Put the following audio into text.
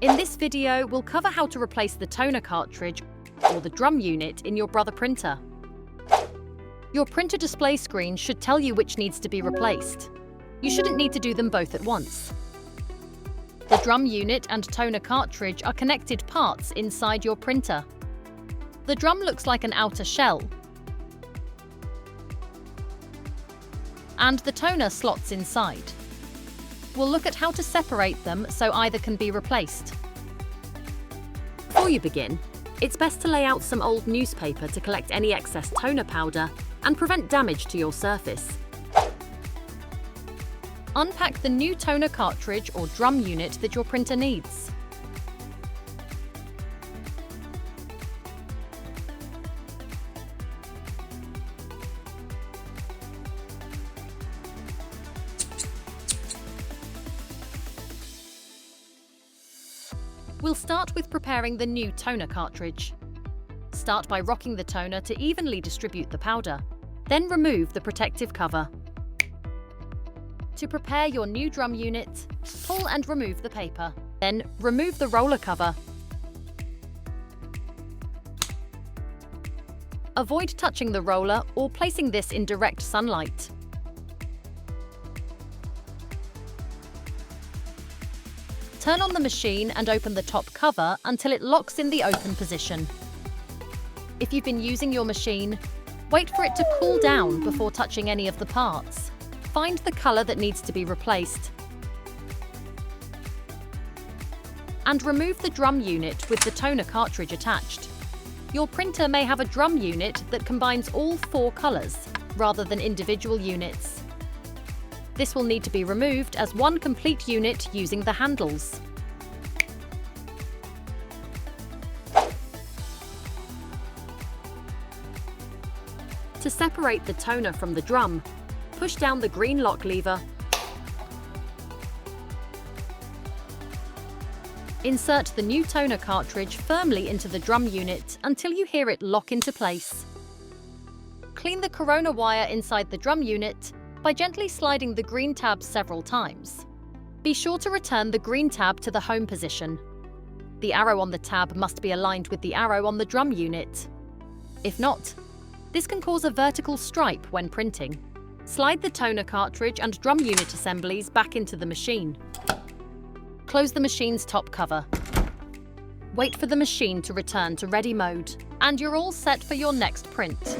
In this video, we'll cover how to replace the toner cartridge or the drum unit in your Brother printer. Your printer display screen should tell you which needs to be replaced. You shouldn't need to do them both at once. The drum unit and toner cartridge are connected parts inside your printer. The drum looks like an outer shell, and the toner slots inside. We'll look at how to separate them so either can be replaced. Before you begin, it's best to lay out some old newspaper to collect any excess toner powder and prevent damage to your surface. Unpack the new toner cartridge or drum unit that your printer needs. We'll start with preparing the new toner cartridge. Start by rocking the toner to evenly distribute the powder. Then remove the protective cover. To prepare your new drum unit, pull and remove the paper. Then remove the roller cover. Avoid touching the roller or placing this in direct sunlight. Turn on the machine and open the top cover until it locks in the open position. If you've been using your machine, wait for it to cool down before touching any of the parts. Find the color that needs to be replaced. And remove the drum unit with the toner cartridge attached. Your printer may have a drum unit that combines all 4 colors, rather than individual units. This will need to be removed as one complete unit using the handles. To separate the toner from the drum, push down the green lock lever. Insert the new toner cartridge firmly into the drum unit until you hear it lock into place. Clean the corona wire inside the drum unit by gently sliding the green tab several times. Be sure to return the green tab to the home position. The arrow on the tab must be aligned with the arrow on the drum unit. If not, this can cause a vertical stripe when printing. Slide the toner cartridge and drum unit assemblies back into the machine. Close the machine's top cover. Wait for the machine to return to ready mode, and you're all set for your next print.